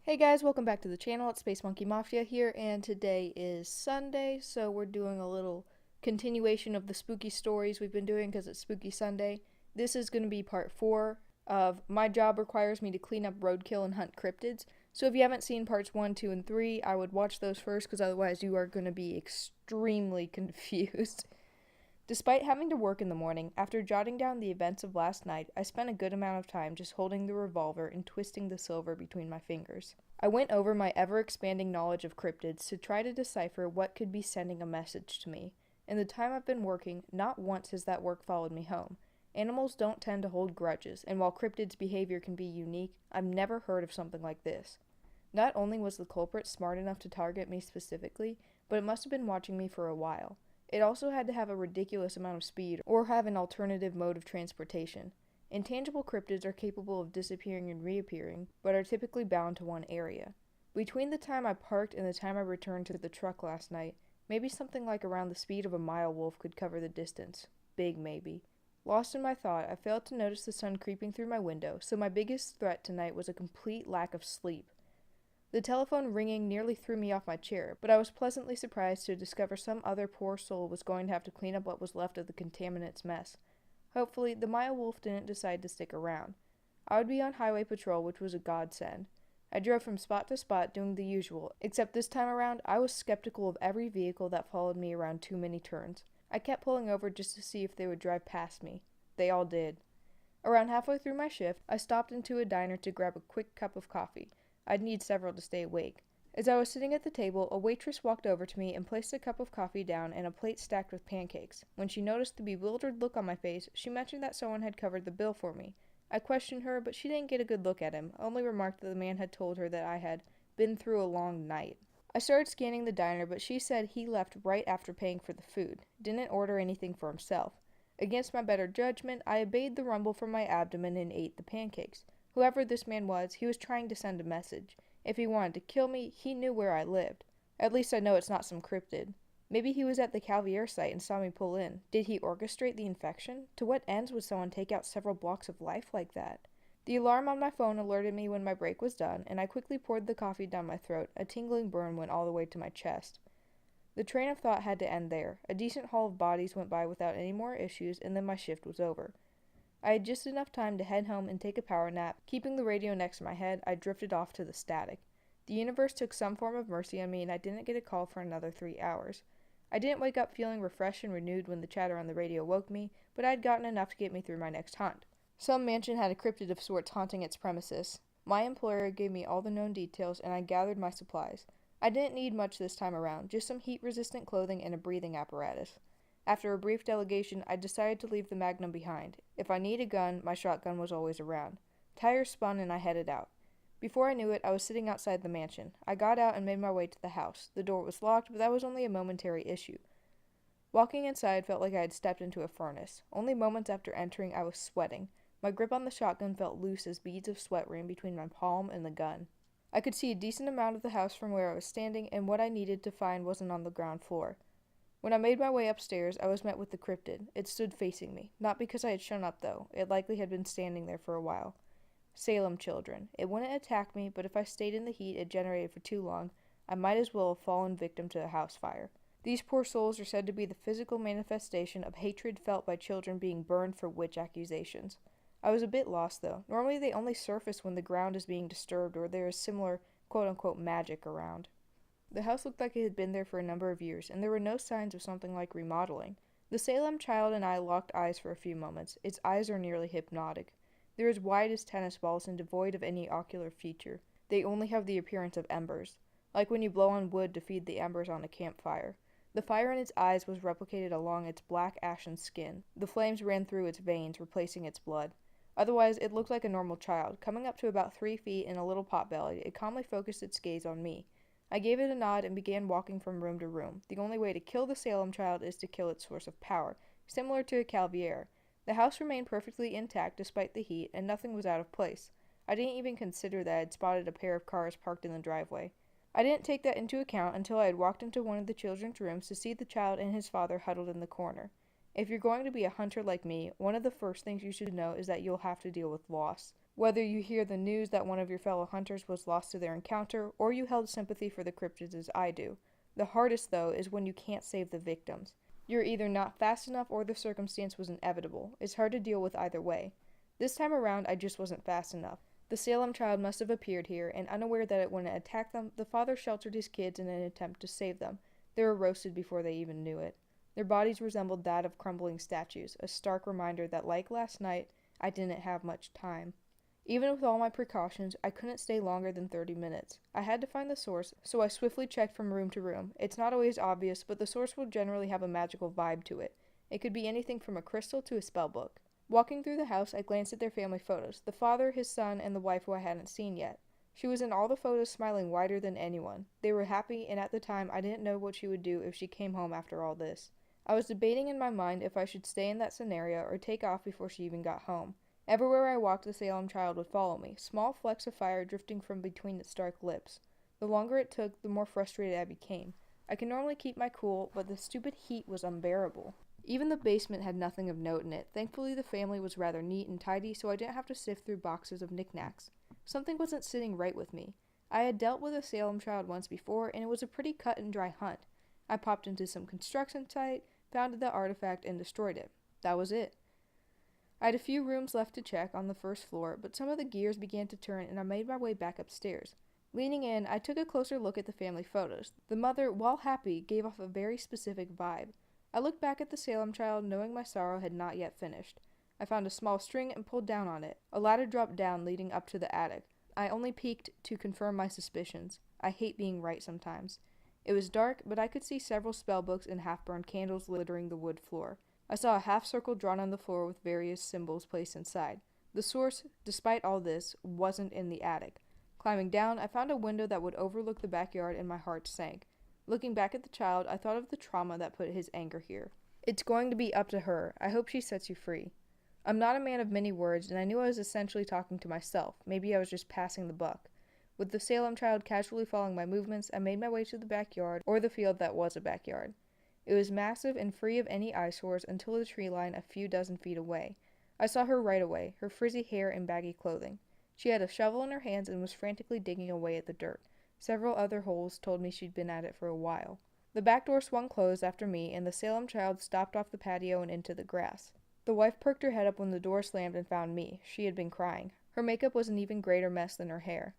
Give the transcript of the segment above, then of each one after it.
Hey guys, welcome back to the channel. It's Space Monkey Mafia here, and today is Sunday, so we're doing a little continuation of the spooky stories we've been doing because it's Spooky Sunday. This is going to be part 4 of My Job Requires Me to Clean Up Roadkill and Hunt Cryptids. So if you haven't seen parts 1, 2, and 3, I would watch those first because otherwise you are going to be extremely confused. Despite having to work in the morning, after jotting down the events of last night, I spent a good amount of time just holding the revolver and twisting the silver between my fingers. I went over my ever-expanding knowledge of cryptids to try to decipher what could be sending a message to me. In the time I've been working, not once has that work followed me home. Animals don't tend to hold grudges, and while cryptids' behavior can be unique, I've never heard of something like this. Not only was the culprit smart enough to target me specifically, but it must have been watching me for a while. It also had to have a ridiculous amount of speed or have an alternative mode of transportation. Intangible cryptids are capable of disappearing and reappearing, but are typically bound to one area. Between the time I parked and the time I returned to the truck last night, maybe something like around the speed of a mile wolf could cover the distance. Big maybe. Lost in my thought, I failed to notice the sun creeping through my window, so my biggest threat tonight was a complete lack of sleep. The telephone ringing nearly threw me off my chair, but I was pleasantly surprised to discover some other poor soul was going to have to clean up what was left of the contaminants mess. Hopefully, the Maya Wolf didn't decide to stick around. I would be on highway patrol, which was a godsend. I drove from spot to spot doing the usual, except this time around I was skeptical of every vehicle that followed me around too many turns. I kept pulling over just to see if they would drive past me. They all did. Around halfway through my shift, I stopped into a diner to grab a quick cup of coffee. I'd need several to stay awake. As I was sitting at the table, a waitress walked over to me and placed a cup of coffee down and a plate stacked with pancakes. When she noticed the bewildered look on my face, she mentioned that someone had covered the bill for me. I questioned her, but she didn't get a good look at him, only remarked that the man had told her that I had been through a long night. I started scanning the diner, but she said he left right after paying for the food, didn't order anything for himself. Against my better judgment, I obeyed the rumble from my abdomen and ate the pancakes. Whoever this man was, he was trying to send a message. If he wanted to kill me, he knew where I lived. At least I know it's not some cryptid. Maybe he was at the Calvier site and saw me pull in. Did he orchestrate the infection? To what ends would someone take out several blocks of life like that? The alarm on my phone alerted me when my break was done, and I quickly poured the coffee down my throat. A tingling burn went all the way to my chest. The train of thought had to end there. A decent haul of bodies went by without any more issues, and then my shift was over. I had just enough time to head home and take a power nap. Keeping the radio next to my head, I drifted off to the static. The universe took some form of mercy on me, and I didn't get a call for another 3 hours. I didn't wake up feeling refreshed and renewed when the chatter on the radio woke me, but I had gotten enough to get me through my next hunt. Some mansion had a cryptid of sorts haunting its premises. My employer gave me all the known details, and I gathered my supplies. I didn't need much this time around, just some heat-resistant clothing and a breathing apparatus. After a brief delegation, I decided to leave the Magnum behind. If I need a gun, my shotgun was always around. Tires spun and I headed out. Before I knew it, I was sitting outside the mansion. I got out and made my way to the house. The door was locked, but that was only a momentary issue. Walking inside felt like I had stepped into a furnace. Only moments after entering, I was sweating. My grip on the shotgun felt loose as beads of sweat ran between my palm and the gun. I could see a decent amount of the house from where I was standing, and what I needed to find wasn't on the ground floor. When I made my way upstairs, I was met with the cryptid. It stood facing me. Not because I had shown up, though. It likely had been standing there for a while. Salem children. It wouldn't attack me, but if I stayed in the heat it generated for too long, I might as well have fallen victim to a house fire. These poor souls are said to be the physical manifestation of hatred felt by children being burned for witch accusations. I was a bit lost, though. Normally they only surface when the ground is being disturbed or there is similar quote-unquote magic around. The house looked like it had been there for a number of years, and there were no signs of something like remodeling. The Salem child and I locked eyes for a few moments. Its eyes are nearly hypnotic. They're as wide as tennis balls and devoid of any ocular feature. They only have the appearance of embers, like when you blow on wood to feed the embers on a campfire. The fire in its eyes was replicated along its black ashen skin. The flames ran through its veins, replacing its blood. Otherwise, it looked like a normal child. Coming up to about 3 feet and a little pot-bellied, it calmly focused its gaze on me. I gave it a nod and began walking from room to room. The only way to kill the Salem child is to kill its source of power, similar to a Calvier. The house remained perfectly intact despite the heat, and nothing was out of place. I didn't even consider that I had spotted a pair of cars parked in the driveway. I didn't take that into account until I had walked into one of the children's rooms to see the child and his father huddled in the corner. If you're going to be a hunter like me, one of the first things you should know is that you'll have to deal with loss. Whether you hear the news that one of your fellow hunters was lost to their encounter, or you held sympathy for the cryptids as I do. The hardest, though, is when you can't save the victims. You're either not fast enough or the circumstance was inevitable. It's hard to deal with either way. This time around, I just wasn't fast enough. The Salem child must have appeared here, and unaware that when it attacked them, the father sheltered his kids in an attempt to save them. They were roasted before they even knew it. Their bodies resembled that of crumbling statues, a stark reminder that, like last night, I didn't have much time. Even with all my precautions, I couldn't stay longer than 30 minutes. I had to find the source, so I swiftly checked from room to room. It's not always obvious, but the source will generally have a magical vibe to it. It could be anything from a crystal to a spell book. Walking through the house, I glanced at their family photos, the father, his son, and the wife who I hadn't seen yet. She was in all the photos smiling wider than anyone. They were happy, and at the time, I didn't know what she would do if she came home after all this. I was debating in my mind if I should stay in that scenario or take off before she even got home. Everywhere I walked, the Salem child would follow me, small flecks of fire drifting from between its dark lips. The longer it took, the more frustrated I became. I can normally keep my cool, but the stupid heat was unbearable. Even the basement had nothing of note in it. Thankfully, the family was rather neat and tidy, so I didn't have to sift through boxes of knickknacks. Something wasn't sitting right with me. I had dealt with a Salem child once before, and it was a pretty cut and dry hunt. I popped into some construction site, found the artifact, and destroyed it. That was it. I had a few rooms left to check on the first floor, but some of the gears began to turn, and I made my way back upstairs. Leaning in, I took a closer look at the family photos. The mother, while happy, gave off a very specific vibe. I looked back at the Salem child, knowing my sorrow had not yet finished. I found a small string and pulled down on it. A ladder dropped down, leading up to the attic. I only peeked to confirm my suspicions. I hate being right sometimes. It was dark, but I could see several spellbooks and half-burned candles littering the wood floor. I saw a half-circle drawn on the floor with various symbols placed inside. The source, despite all this, wasn't in the attic. Climbing down, I found a window that would overlook the backyard, and my heart sank. Looking back at the child, I thought of the trauma that put his anger here. It's going to be up to her. I hope she sets you free. I'm not a man of many words, and I knew I was essentially talking to myself. Maybe I was just passing the buck. With the Salem child casually following my movements, I made my way to the backyard, or the field that was a backyard. It was massive and free of any eyesores until the tree line a few dozen feet away. I saw her right away, her frizzy hair and baggy clothing. She had a shovel in her hands and was frantically digging away at the dirt. Several other holes told me she'd been at it for a while. The back door swung closed after me, and the Salem child stopped off the patio and into the grass. The wife perked her head up when the door slammed and found me. She had been crying. Her makeup was an even greater mess than her hair.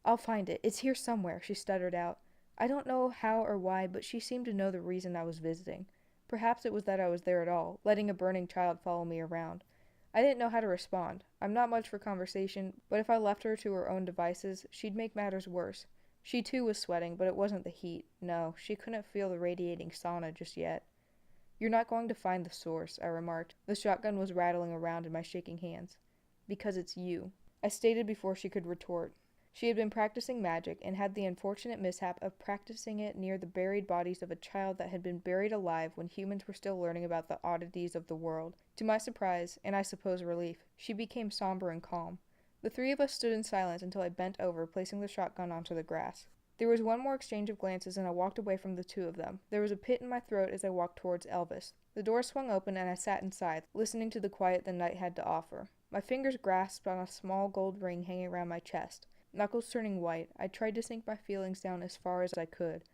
"I'll find it. It's here somewhere," she stuttered out. I don't know how or why, but she seemed to know the reason I was visiting. Perhaps it was that I was there at all, letting a burning child follow me around. I didn't know how to respond. I'm not much for conversation, but if I left her to her own devices, she'd make matters worse. She too was sweating, but it wasn't the heat. No, she couldn't feel the radiating sauna just yet. "You're not going to find the source," I remarked. The shotgun was rattling around in my shaking hands. "Because it's you," I stated before she could retort. She had been practicing magic, and had the unfortunate mishap of practicing it near the buried bodies of a child that had been buried alive when humans were still learning about the oddities of the world. To my surprise, and I suppose relief, she became somber and calm. The three of us stood in silence until I bent over, placing the shotgun onto the grass. There was one more exchange of glances, and I walked away from the two of them. There was a pit in my throat as I walked towards Elvis. The door swung open, and I sat inside, listening to the quiet the night had to offer. My fingers grasped on a small gold ring hanging around my chest. Knuckles turning white, I tried to sink my feelings down as far as I could.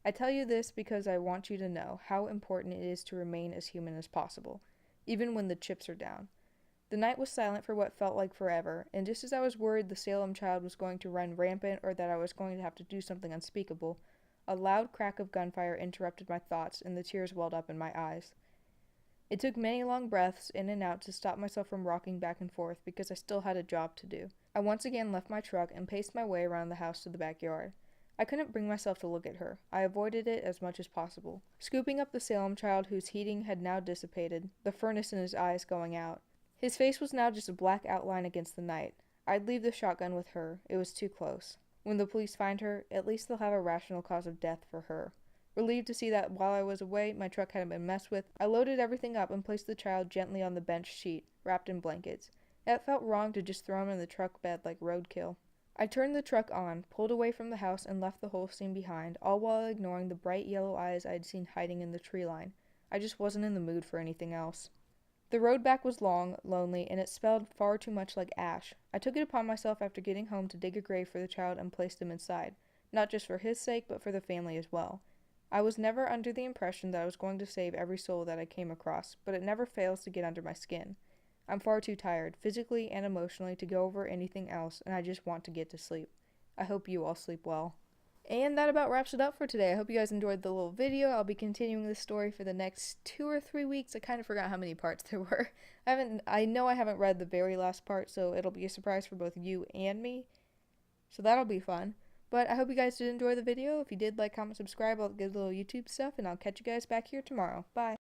I tell you this because I want you to know how important it is to remain as human as possible, even when the chips are down. The night was silent for what felt like forever, and just as I was worried the Salem child was going to run rampant or that I was going to have to do something unspeakable, a loud crack of gunfire interrupted my thoughts, and the tears welled up in my eyes. It took many long breaths in and out to stop myself from rocking back and forth because I still had a job to do. I once again left my truck and paced my way around the house to the backyard. I couldn't bring myself to look at her. I avoided it as much as possible. Scooping up the Salem child whose heating had now dissipated, the furnace in his eyes going out. His face was now just a black outline against the night. I'd leave the shotgun with her. It was too close. When the police find her, at least they'll have a rational cause of death for her. Relieved to see that while I was away, my truck hadn't been messed with, I loaded everything up and placed the child gently on the bench sheet, wrapped in blankets. It felt wrong to just throw him in the truck bed like roadkill. I turned the truck on, pulled away from the house, and left the whole scene behind, all while ignoring the bright yellow eyes I had seen hiding in the tree line. I just wasn't in the mood for anything else. The road back was long, lonely, and it smelled far too much like ash. I took it upon myself after getting home to dig a grave for the child and place him inside, not just for his sake, but for the family as well. I was never under the impression that I was going to save every soul that I came across, but it never fails to get under my skin. I'm far too tired, physically and emotionally, to go over anything else, and I just want to get to sleep. I hope you all sleep well. And that about wraps it up for today. I hope you guys enjoyed the little video. I'll be continuing this story for the next 2 or 3 weeks. I kind of forgot how many parts there were. I know I haven't read the very last part, so it'll be a surprise for both you and me. So that'll be fun. But I hope you guys did enjoy the video. If you did, like, comment, subscribe, all the good little YouTube stuff, and I'll catch you guys back here tomorrow. Bye.